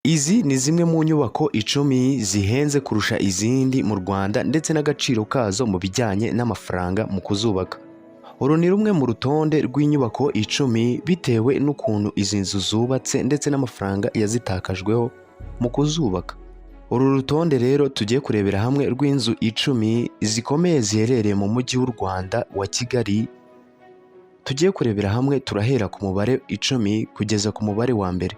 Izi ni zimwe mu nyubako 10 zihenze kurusha izindi mu Rwanda ndetse n'agaciro kazo mu bijyanye n'amafaranga mu kuzubaka. Uru ni rumwe mu rutonde rw'inyubako 10 bitewe n'ukuntu izi nzu zubatse ndetse n'amafaranga yazitakajweho mu kuzubaka. Uru rutonde rero tugiye kurebera hamwe rw'inzu 10 zikomeye ziherereye mu mujyi w'u Rwanda wa Kigali. Tugiye kurebera hamwe turahera ku mubare 10 kugeza ku mubare wa mbere.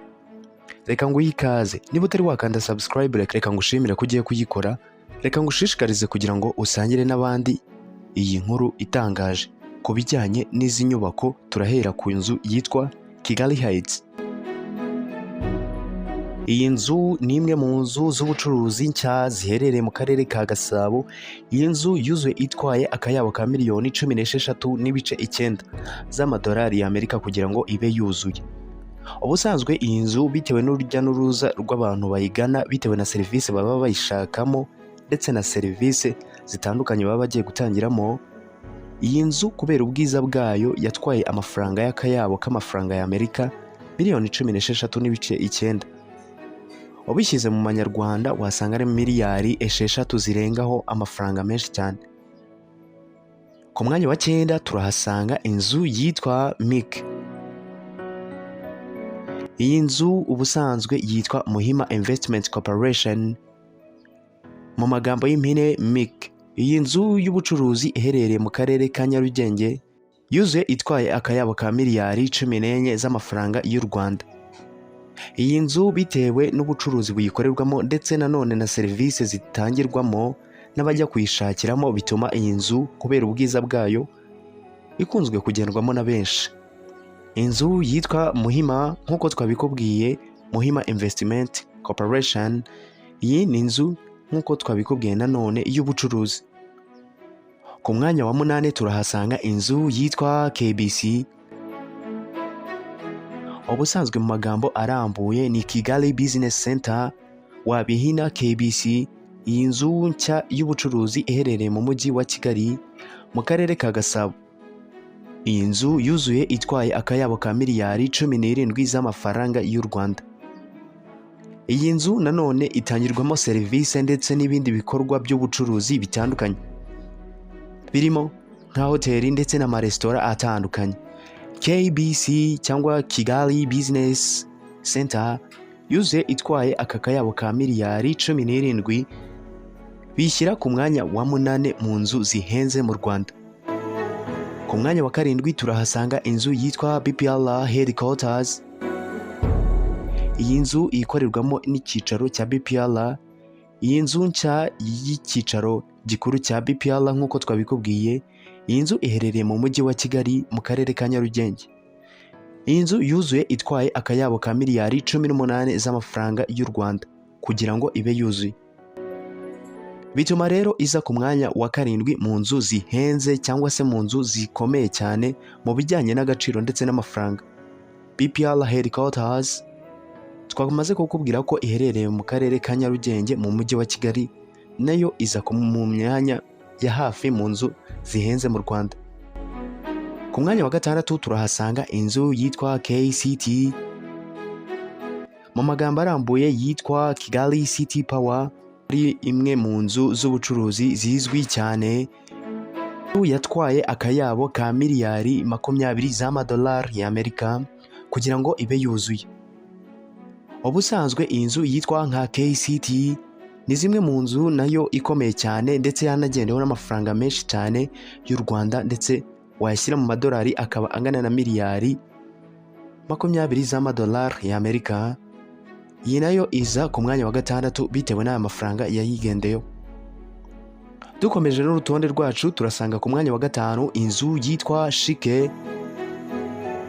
Reka nguhe ikaze, niba utari wakanda subscribe reka ngushimire ko ugiye kuyikora, reka ngushishikarize kugira ngo usangire n'abandi iyi nkuru itangaje ku bijyanye n'izi nyubako. Turahera ku nzu yitwa Kigali Heights. Iyi nzu ni imwe mu nzu z'ubucuruzi nshya ziherereye mu karere ka Gasabo. Iyi nzu yuzuye itwaye akayabo ka miliyoni 16.9 z'amadolari y'Amerika kugira ngo ibe yuzuye. Ubusanzwe iyi nzu bitewe n'urujya n'uruza rw'abantu bayigana bitewe na serivisi baba bayishakamo ndetse na serivisi zitandukanye baba bagiye gutangiramo, iyi nzu kubera ubwiza bwayo yatwaye amafaranga y'akayabo k'amafaranga y'Amerika miliyoni 16.9. Ubishyize mu manyarwanda wasanga ari miliyari 6 zirengaho, amafaranga menshi cyane. Ku mwanya wa 9 turahasanga inzu yitwa MIC. Iyi nzu ubusanzwe yitwa Muhima Investment Corporation, mu magambo y'impine MIC. Iyi nzu y'ubucuruzi iherereye mu karere ka Nyarugenge yuzuye itwaye akayabo ka miliyari 14 z'amafaranga y'u Rwanda. Iyi nzu bitewe n'ubucuruzi buyikorerwamo ndetse nanone na serivisi zitangirwamo n'abajya kuyishakiramo bituma iyi nzu kubera ubwiza bwayo ikunzwe kugendwamo na benshi. Inzu yitwa Muhima nk'uko twabikubwiye, Muhima Investment Corporation. Iyi ni inzu nk'uko twabikubwiye nanone y'ubucuruzi. Ku mwanya wa 8 turahasanga inzu yitwa KBC. Ubusanzwe mu magambo arambuye ni Kigali Business Center, wabihina KBC. Iyi nzu nshya y'ubucuruzi iherereye mu mujyi wa Kigali mu karere ka Gasabo. Iyi nzu yuzuye itwaye akayabo ka miliyari 17 z'amafaranga y'u Rwanda. Iyi nzu nanone itangirwamo serivisi ndetse n'ibindi bikorwa by'ubucuruzi bitandukanye birimo nka hoteli ndetse n'amaresitora atandukanye. KBC cyangwa Kigali Business Center yuzuye itwaye aka kayabo ka miliyari 17 bishyira ku mwanya wa 8 mu nzu zihenze mu Rwanda. Ku mwanya wa 7 turahasanga inzu yitwa BPR Headquarters. Iyi nzu ikorerwamo n'icyicaro cya BPR. Iyi nzu nshya y'icyicaro gikuru cya BPR nk'uko twabikubwiye. Iyi nzu iherereye mu mujyi wa Kigali mu karere ka Nyarugenge. Iyi nzu yuzuye itwaye akayabo ka miliyari 18 z'amafaranga y'u Rwanda kugira ngo ibe yuzuye. Bituma rero iza ku mwanya wa 7 mu nzu zihenze cyangwa se mu nzu zikomeye cyane mu bijyanye n'agaciro ndetse n'amafaranga. BPR Headquarters twamaze kukubwira ko iherereye mu karere ka Nyarugenge mu mujyi wa Kigali, nayo iza mu myanya ya hafi mu nzu zihenze mu Rwanda. Ku mwanya wa 6 turahasanga inzu yitwa KCT, mu magambo arambuye yitwa Kigali City Power. Ari imwe mu nzu z'ubucuruzi zizwi cyane, yatwaye akayabo ka miliyari 20 z'amadolari y'Amerika kugira ngo ibe yuzuye. Ubusanzwe iyi nzu yitwa nka KCT ni zimwe mu nzu nayo ikomeye cyane ndetse yanagendewe n'amafaranga menshi cyane y'u Rwanda, ndetse wayashyira mu madolari akaba angana na miliyari 20 z'amadolari y'Amerika. Iyi nayo iza ku mwanya wa 6 bitewe n'aya mafaranga yayigendeyo. Dukomeje n'urutonde rwacu turasanga ku mwanya wa 5 inzu yitwa Shike.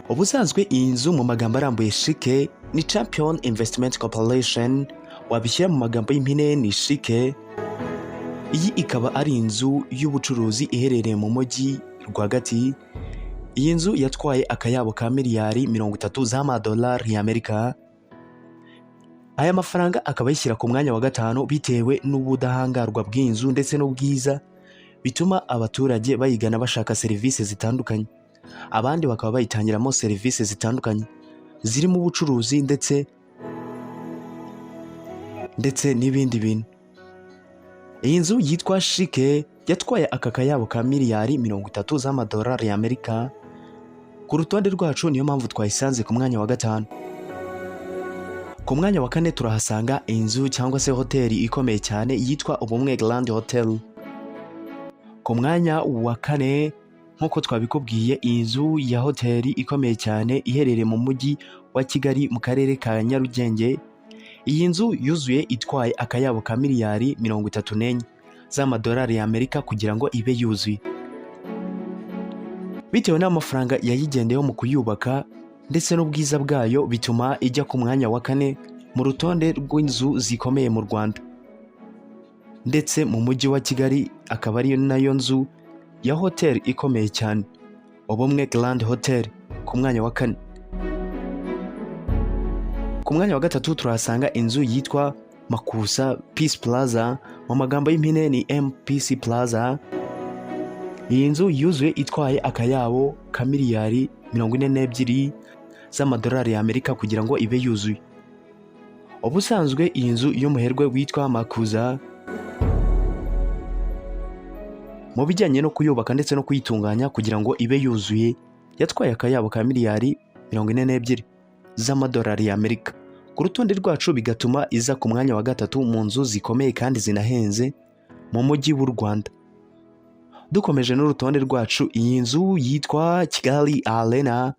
Ubusanzwe iyi nzu mu magambo arambuye Shike ni Champion Investment Corporation, wabishyira mu magambo y'impine ni Shike. Iyi ikaba ari inzu y'ubucuruzi iherereye mu mujyi rwagati. Iyi nzu yatwaye akayabo ka miliyari 30 z'amadolari y'Amerika. Aya mafaranga akaba yishyira ku mwanya wa 5 bitewe n'ubudahangarwa bw'inzu ndetse n'ubwiza bituma abaturage bayigana bashaka serivisi zitandukanye. Abandi bakaba bayitangiramo serivisi zitandukanye zirimo ubucuruzi ndetse ndetse n'ibindi bintu. Iyi nzu yitwa Shike yatwaye aka kayabo ka miliyari 30 z'amadolari y'Amerika. Ku rutonde rwacu niyo mpamvu twayisanze ku mwanya wa 5. Ku mwanya wa 4 turahasanga inzu cyangwa se hoteli ikomeye cyane yitwa Ubumwe Grand Hotel. Ku mwanya wa 4 nk'uko twabikubwiye, inzu ya hoteli ikomeye cyane iherereye mu mujyi wa Kigali mu karere ka Nyarugenge. Iyi nzu yuzuye itwaye akayabo ka miliyari 34 z'amadolari y'Amerika kugira ngo ibe yuzuye. Bitewe n'amafaranga yayigendeyeho mu kuyubaka ndetse n'ubwiza bwayo, bituma ijya ku mwanya wa 4 mu rutonde rw'inzu zikomeye mu Rwanda ndetse mu mujyi wa Kigali, akaba ari nayo nzu ya hoteli ikomeye cyane, Ubumwe Grand Hotel ku mwanya wa 4. Ku mwanya wa 3 turahasanga inzu yitwa Makusa Peace Plaza, mu magambo y'impine ni MPC Plaza. Iyi nzu yuzuye itwaye akayabo ka miliyari 42 z'amadolari y'Amerika kugira ngo ibe yuzuye. Ubusanzwe iyi nzu y'umuherwe witwa Makuza mu bijyanye no kuyubaka ndetse no kuyitunganya kugira ngo ibe yuzuye yatwaye akayabo ka miliyari 42 z'amadolari y'Amerika. Ku rutonde rwacu bigatuma iza ku mwanya wa 3 mu nzu zikomeye kandi zinahenze mu mujyi w'u Rwanda. Dukomeje n'urutonde rwacu, iyi nzu yitwa Kigali Arena.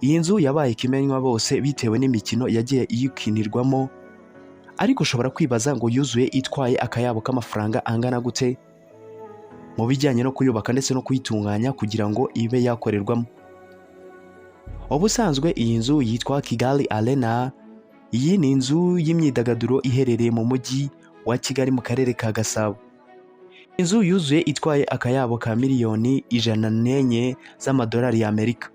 Iyi nzu yabaye ikimenywa bose bitewe n'imikino yagiye iyikinirwamo, ariko ushobora kwibaza ngo yuzuye itwaye akayabo k'amafaranga angana gute mu bijyanye no kuyubaka ndetse no kuyitunganya kugira ngo ibe yakorerwamo. Ubusanzwe iyi nzu yitwa Kigali Arena. Iyi ni inzu y'imyidagaduro iherereye mu mujyi wa Kigali mu karere ka Gasabo. Inzu yuzuye itwaye akayabo ka miliyoni 104 z'amadolari y'Amerika.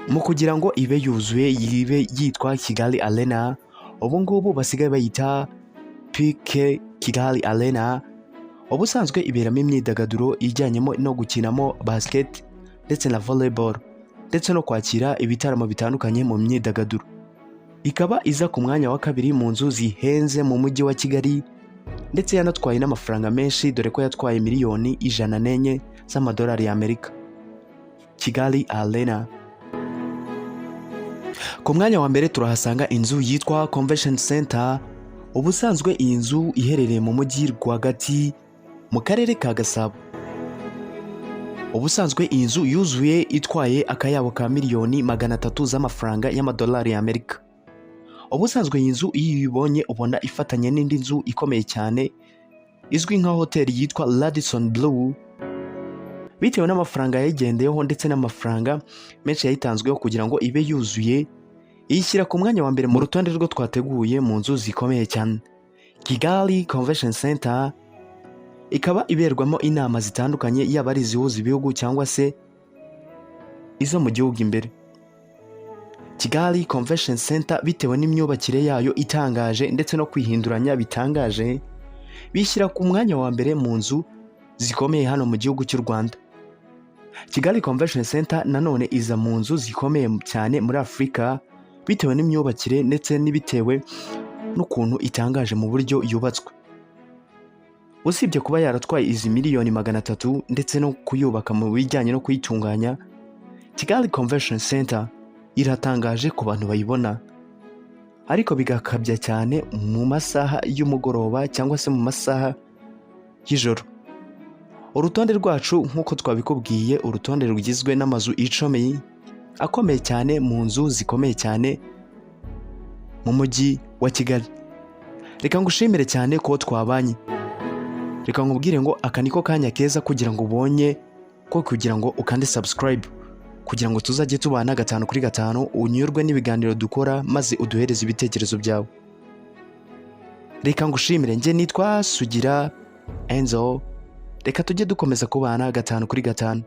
Mu kugira ngo ibe yuzuye yibe yitwa Kigali Arena, ubu ngubu basigaye bayita PK Kigali Arena. Ubusanzwe iberamo imyidagaduro ijyanyemo no gukinamo basket ndetse na volleyball ndetse no kwakira ibitaramo bitandukanye mu myidagaduro. Ikaba iza ku mwanya wa 2 mu nzu zihenze mu mujyi wa Kigali, ndetse yanatwaye n'amafaranga menshi dore ko yatwaye miliyoni 104 z'amadolari y'Amerika. Kigali Arena. Ku mwanya wa mbere turahasanga inzu yitwa Convention Center. Ubusanzwe iyi nzu iherereye mu mujyi rwagati mu karere ka Gasabo. Ubusanzwe iyi nzu yuzuye itwaye akayabo ka miliyoni 300 z'amafaranga y'amadolari y'Amerika. Ubusanzwe iyi nzu iyo uyibonye ubona ifatanye n'indi nzu ikomeye cyane izwi nka hoteli yitwa Radisson Blu. Bitewe n'amafaranga yayigendeyeho ndetse n'amafaranga menshi yayitanzweho kugira ngo ibe yuzuye, iyishyira ku mwanya wa mbere mu rutonde rwo twateguye mu nzu zikomeye cyane. Kigali Convention Center ikaba iberwamo inama zitandukanye, yaba ari izihuza ibihugu cyangwa se izo mu gihugu imbere. Kigali Convention Center bitewe n'imyubakire yayo itangaje ndetse no kwihinduranya bitangaje, bishyira ku mwanya wa mbere mu nzu zikomeye hano mu gihugu cy'u Rwanda. Kigali Convention Center nanone iza mu nzu zikomeye cyane muri Afurika bitewe n'imyubakire ndetse n'ibitewe n'ukuntu itangaje mu buryo yubatswe. Usibye kuba yaratwaye izi miliyoni 300 ndetse no kuyubaka mu bijyanye no kuyitunganya, Kigali Convention Center iratangaje ku bantu bayibona, ariko bigakabya cyane mu masaha y'umugoroba cyangwa se mu masaha y'ijoro. Urutonde rwacu nk'uko twabikubwiye, urutonde rugizwe n'amazu 10 akomeye cyane mu nzu zikomeye cyane mu mujyi wa Kigali. Reka ngushimire cyane ko twabanye. Reka nkubwire ngo aka niko kanya keza kugira ngo ubonye ko kugira ngo ukande subscribe kugira ngo tuzajye tubana 5 kuri 5 unyurwe n'ibiganiro dukora maze uduhereze ibitekerezo byawe. Reka ngushimire, nje nitwa Sugira Inzu. Reka tujye dukomeza kubana 5 kuri 5.